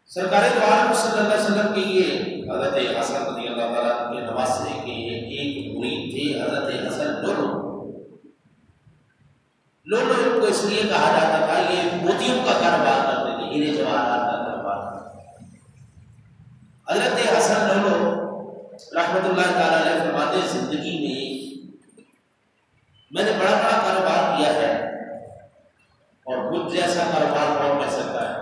सरकार दो आलम सल्लल्लाहु अलैहि वसल्लम के ये हज़रत हसन रज़ियल्लाहु ताला के नवासे के एक मुरीद थे हज़रत हसन लोलो इनको इसलिए कहा जाता था, ये मोतियों का कारोबार करते थे, हीरे जवाहरात का कारोबार। हज़रत हसन लोलो रहमतुल्लाह ताला अलैह फरमाते, जिंदगी में मैंने बड़ा बड़ा कारोबार किया है और मुझ जैसा कारोबार कौन कर सकता है।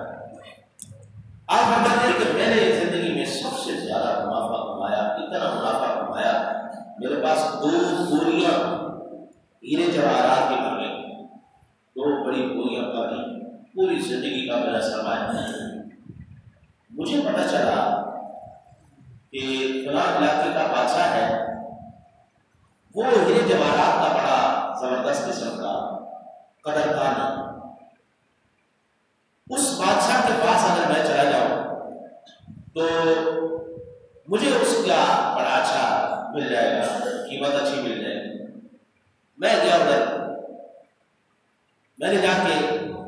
आप फरमाते हैं कि मैंने जिंदगी में सबसे ज्यादा मुनाफा कमाया, इतना मुनाफा कमाया, मेरे पास 2 बोरियां हीरे जवाहरात की बन गई, 2 बड़ी बोरियां पानी, पूरी जिंदगी का मेरा सरमाया। मुझे पता चला कि फलां इलाके का बादशाह है, वो हीरे जवाहरात का बड़ा जबरदस्त किस्म का कदरदान है। उस बादशाह के पास अगर मैं चला जाऊं तो मुझे उसका बड़ा अच्छा मिल जाएगा, कीमत अच्छी मिल जाएगी। मैं गया उधर, मैंने जाके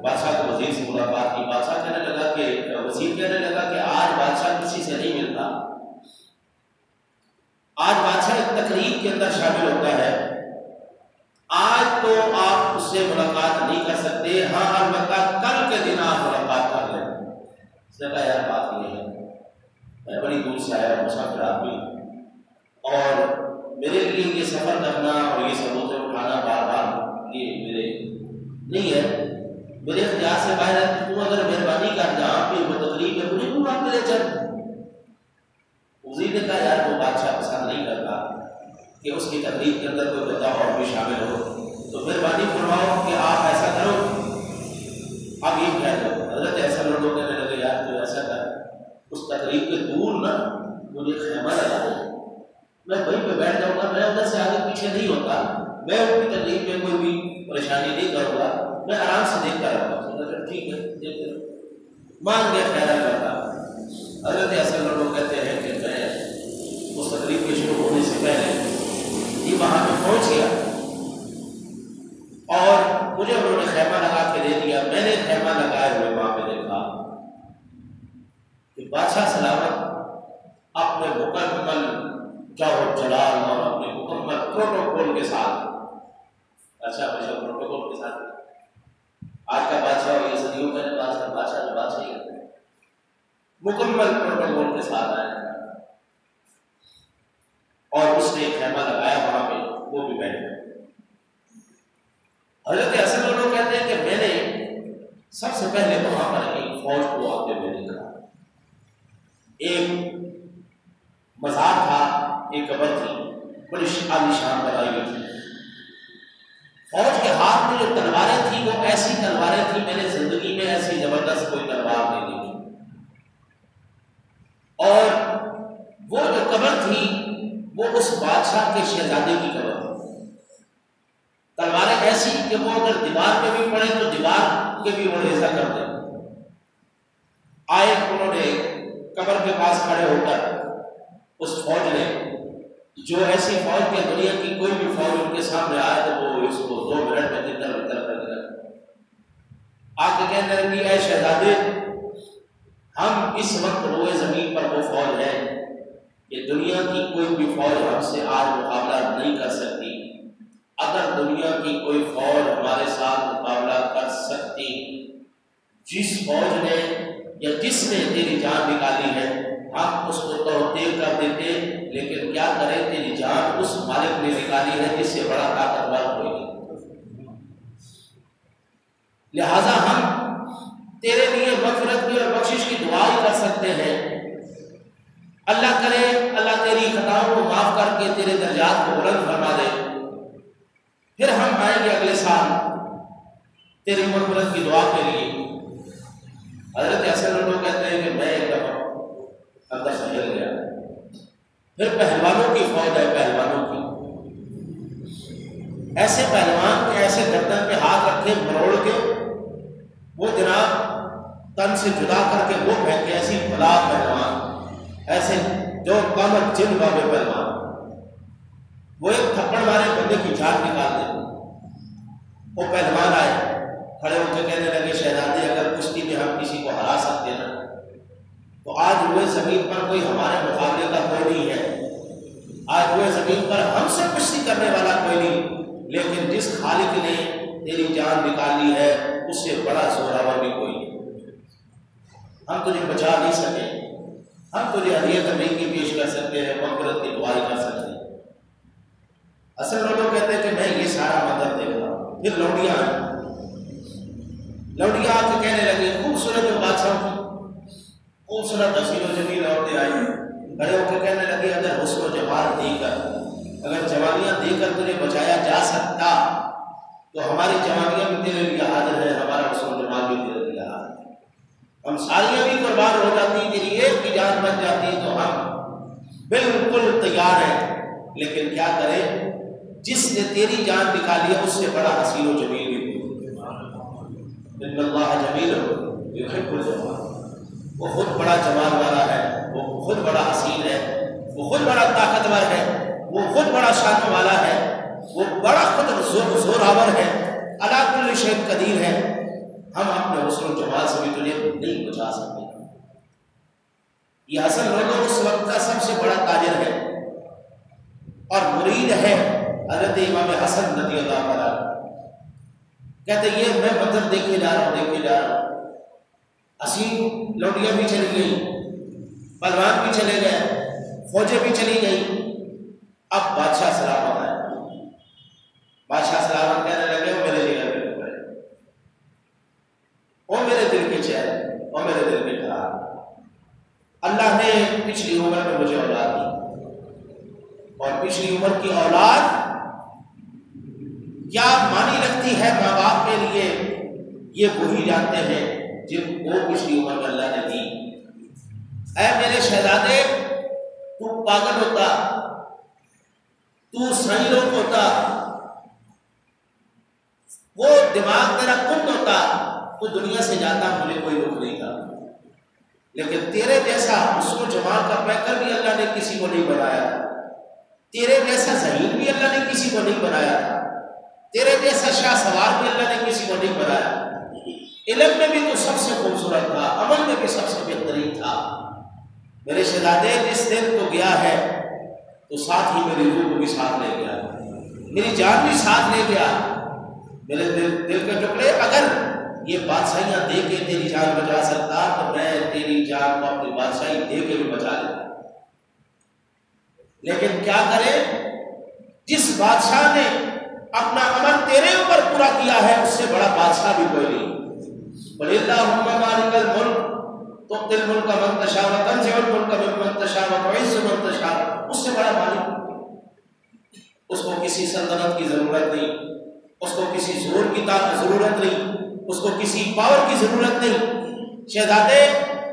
बादशाह के वजीर से मुलाकात की। बादशाह कहने लगा कि वजीर कहने लगा कि आज बादशाह किसी से नहीं मिलता, आज बादशाह एक तकरीब के अंदर शामिल होता है, आज तो आप उससे मुलाकात नहीं कर सकते, हाँ अलबत्ता कल के दिन आप मुलाकात कर लें। उसने कहा यार बात ये है, मैं बड़ी दूर से आया, मुसाफिर आदमी, और मेरे लिए ये सफर करना और ये सबूत उठाना बार बार ये मेरे नहीं है, मेरे इख्तियार से बाहर है। तू अगर मेहरबानी कर जहाँ पे वो तकलीफ है मुझे वहां पे ले चल। उसी ने कहा यार वो बादशाह पसंद नहीं करता कि उसकी तकलीफ के अंदर कोई बंदा और भी शामिल हो, तो मेहरबानी फरमाओ कि आप ऐसा करो, आप ये कह दो। हजरत ऐसा लोगों कहने लगे यार तो ऐसा कर, उस तकलीफ के दूर ना मुझे खेमा लगा दो, मैं वहीं पे बैठ जाऊंगा, मैं उधर से आगे पीछे नहीं होता, मैं उनकी तकलीफ में कोई भी परेशानी नहीं करूंगा, मैं आराम से देखता रहूंगा। ठीक है देखते रहो, मान गया खैर करता। हजरत ऐसे लोग कहते हैं कि मैं उस तकलीफ के शुरू होने से पहले ये वहां पे पहुंच गया और मुझे उन्होंने खेमा लगा के दे दिया। मैंने खेमा लगाए हुए वहां पे देखा कि बादशाह सलामत अपने मुकम्मल जाओ जलाल और अपने मुकम्मल प्रोटोकॉल के साथ, अच्छा अच्छा प्रोटोकॉल के साथ, आज का बादशाह ये सदियों पहले बादशाह जो बादशाह ही करते हैं, मुकम्मल प्रोटोकॉल के साथ आया और उसने खेमा लगाया वहां पे, वो भी बैठ गया। हजरत हसन लोग कहते हैं कि मैंने सबसे पहले वहां पर एक फौज को आते हुए देखा। एक मजार था, एक कब्र थी, बड़ी आलीशान बनाई हुई थी। फौज के हाथ में जो तलवारें थी वो ऐसी तलवारें थी, मैंने जिंदगी में ऐसी जबरदस्त कोई तलवार नहीं देखी। और वो जो कब्र थी वो उस बादशाह के शहजादे की कब्र थी। तलवारें ऐसी कि वो अगर दीवार पे भी पड़े तो दीवार के भी वो रेजा करते। आए उन्होंने कब्र के पास खड़े होकर उस फौज ने, जो ऐसी फौज के दुनिया की कोई भी फौज उनके सामने आए तो वो इसको 2 मिनट में तितर बितर कर आके कहने लगी, ऐ शहजादे, हम इस वक्त रोए जमीन पर वो फौज है कि दुनिया की कोई भी फौज हमसे आज मुकाबला नहीं कर सकती। अगर दुनिया की कोई फौज हमारे साथ मुकाबला कर सकती, जिस फौज ने या जिसने तेरी जान निकाली है हम उसको तो तेल कर देते, लेकिन क्या करें, तेरी जान उस मालिक ने निकाली है जिससे बड़ा ताकतवर कोई नहीं। लिहाजा हम तेरे लिए मग़फ़िरत की और बख्शिश की दुआ ही कर सकते हैं। अल्लाह करे अल्लाह तेरी खताओं को माफ करके तेरे दर्जात को बुलंद फरमा दे, फिर हम आएंगे अगले साल तेरी मग़फ़िरत की दुआ के लिए। हज़रत ऐसे लोग कहते हैं कि मैं एक दफा अंदर से हिल गया। फिर पहलवानों की फौज है, पहलवानों की, ऐसे पहलवान के ऐसे गर्दन पे हाथ रखे मरोड़ के वो जनाब तन से जुदा करके वो फेंके, ऐसी बला पहलवान, ऐसे जो कामत जिन बाबे पहलवान, वो एक थप्पड़ मारे बंदे की जान निकाल दे। वो पहलवान आए, खड़े होकर कहने लगे, शहजादे अगर कुश्ती में हम किसी को हरा सकते ना तो आज हुए ज़मीन पर कोई हमारे मुकाबले का कोई नहीं है, आज हुए ज़मीन पर हमसे कुश्ती करने वाला कोई नहीं, लेकिन जिस खालिक ने तेरी जान निकाली है उससे बड़ा जोरावर भी कोई नहीं। हम तुझे बचा नहीं सके, हम तुझे हदियत नेकी पेश कर सकते हैं, मग़फ़िरत की दुआएं कर सकते हैं। असल लोग कहते हैं कि मैं ये सारा मंजर देख रहा हूँ। फिर लौंडियाँ आके कहने लगी, खूबसूरत जो बादशाह की खूबसूरत हसीनो जमील औरतें आई, खड़े होकर कहने लगी, अगर हुस्न जमाल देकर, अगर जवानियाँ देकर तुझे बचाया जा सकता तो हमारी जवानियाँ भी तेरे लिए हाजिर है, हमारा हुस्न जमाल भी तेरे लिए हाजिर है। हम सारियाँ भी कुर्बान हो जाती, तेरी एक की जान बच जाती तो हम बिल्कुल तैयार हैं। लेकिन क्या करें, जिसने तेरी जान निकाली है उससे बड़ा हसीनो जमील भी इन्नल्लाह जमील युहिब्बुल जमाल। वो खुद बड़ा जमाल वाला है, वो खुद बड़ा हसीन है, वो खुद बड़ा ताकतवर है, वो खुद बड़ा शान वाला है, वो बड़ा खुद जोरावर है, अला कुल्ली शै कदीर है। हम अपने हुस्न जमाल से भी तुझे नहीं बचा सकते। ये हसन लोगों उस वक्त का सबसे बड़ा ताजिर है और मुरीद है हज़रत इमाम हसन रज़ियल्लाहु अन्हु। कहते ये मैं मंजर देखे जा रहा हूँ, हसीन लौंडियाँ भी चली गई, पहलवान भी चले गए, फौजें भी चली गई, अब बादशाह सलामत है। बादशाह सलामत कहने लगे, वो मेरे जिगर के टुकड़े, वो मेरे दिल के चैन, वो मेरे दिल के करार, अल्लाह ने पिछली उम्र में मुझे औलाद दी और पिछली उम्र की औलाद क्या मानी लगती है माँ बाप के लिए, ये वही जानते हैं जिनको पिछली उम्र में अल्लाह ने दी। ऐ मेरे शहजादे, तू पागल होता, तू सही लोग होता, वो दिमाग तेरा कुंद होता, तो दुनिया से जाता मुझे कोई दुख नहीं था। लेकिन तेरे जैसा हुस्न जमाल का पैकर भी अल्लाह ने किसी को नहीं बनाया था, तेरे जैसा ज़हीन भी अल्लाह ने किसी को नहीं बनाया था, तेरे जैसा शाह सवार भी अल्लाह ने किसी को नहीं बनाया। इल्म में भी तो सबसे खूबसूरत था, अमल में भी सबसे बेहतरीन था। मेरे शहजादे, जिस दिन तो गया है तो साथ ही मेरी रूह को भी साथ ले गया, मेरी जान भी साथ ले गया। मेरे दिल के टुकड़े, अगर ये बादशाहियाँ दे के तेरी जान बचा सकता तो मैं तेरी जान को अपनी बादशाही दे के भी बचा लेता। लेकिन क्या करे, जिस बादशाह ने अपना अमल तेरे ऊपर पूरा किया है उससे बड़ा बादशाह भी कोई नहीं। वलिल्लाहुम्मा मालिकल मुल्क तुअतिल मुल्का मन तशा व तंज़िउल मुल्का मिम्मन तशा व तुइज़्ज़ु मन तशा, उससे बड़ा मालिक। उसको किसी सल्तनत की जरूरत नहीं, उसको किसी जोर की जरूरत नहीं, उसको किसी पावर की जरूरत नहीं। शहजादे,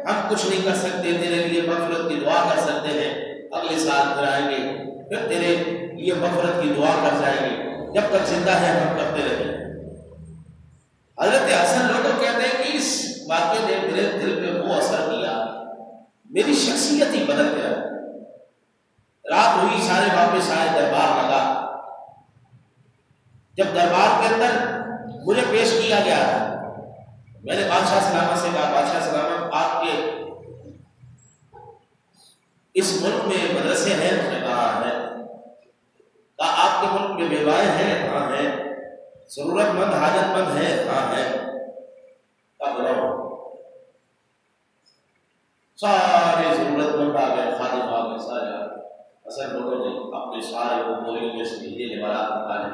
हम कुछ नहीं कर सकते, तेरे लिए मग़फ़िरत की दुआ कर सकते हैं, अगले साल फिर आएंगे, फिर तेरे लिए मग़फ़िरत की दुआ कर जाएंगे, जब तक जिंदा है हम करते रहेंगे। हज़रत हसन लोग कहते हैं कि इस वाक़े ने मेरे दिल पे वो असर किया, मेरी शख्सियत ही बदल गया। रात हुई, सारे वापस आए, दरबार लगा। जब दरबार के अंदर मुझे पेश किया गया, मैंने बादशाह सलामत से कहा, बादशाह सलामत, आपके इस मुल्क में मदरसे हैं? उसने कहा है। कहा आपके मुल्क में बेवाएं हैं? हाँ है। जरूरतमंद हाजतमंद है? हाँ है। सारे जरूरतमंद आ गए, खादिम आ गए, सारे आ गए। असल लोगों ने अपने सारे बोरियों में से हीरे जवाहरात निकाले,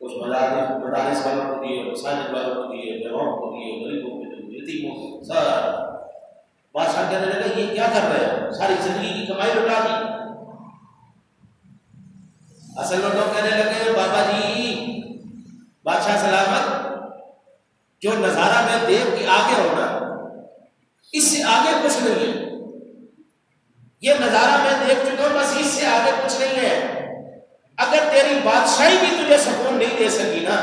कुछ मदारिस वालों को दिए, मसाजिद वालों को दिए, बेवाओं को दिए, गरीबों को दिए, यतीमों को, सारा। बादशाह कहने लगा, ये क्या कर रहे हो? सारी जिंदगी की कमाई लुटा दी। असल लोग कहने लगे, बाबा जी, बादशाह सलामत, जो नजारा मैं देख के आगे हो ना, इससे आगे कुछ नहीं है। ये नजारा मैं देख चुका हूं, बस इससे आगे कुछ नहीं है। अगर तेरी बादशाही भी तुझे सुकून नहीं दे सकी ना,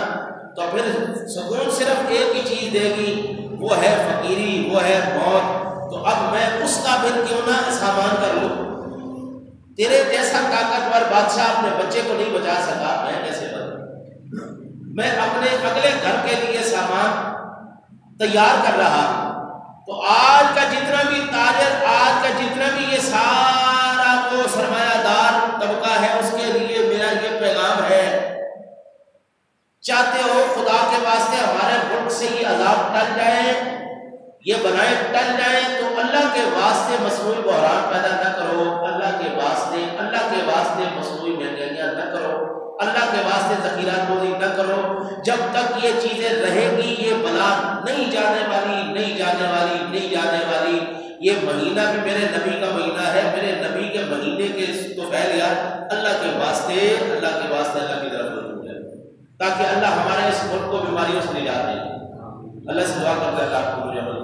तो फिर सुकून सिर्फ एक ही चीज देगी, वो है फकीरी, वो है मौत। तो अब मैं उसका फिर क्यों ना सामान कर लूं? तेरे जैसा ताकतवर बादशाह अपने बच्चे को नहीं बचा सका, मैं कैसे बचूं? मैं अपने अगले घर के लिए सामान तैयार कर रहा। तो आज का जितना भी ताजर ये बनाए टल जाए तो अल्लाह के वास्ते मसनूई बहरान पैदा न करो, अल्लाह के वास्ते मसनूई महंगाइयाँ न करो, अल्लाह के वास्ते ज़ख़ीरा तोड़ी न करो। जब तक ये चीज़ें रहेंगी ये बला नहीं जाने वाली। ये महीना भी मेरे नबी का महीना है, मेरे नबी के महीने के तो फैल यार अल्लाह के वास्ते अल्लाह की तरफ रुजू है, ताकि अल्लाह हमारे इस मुल्क को बीमारियों से निजात दे। अल्लाह से दुआ करते हैं अल्लाह को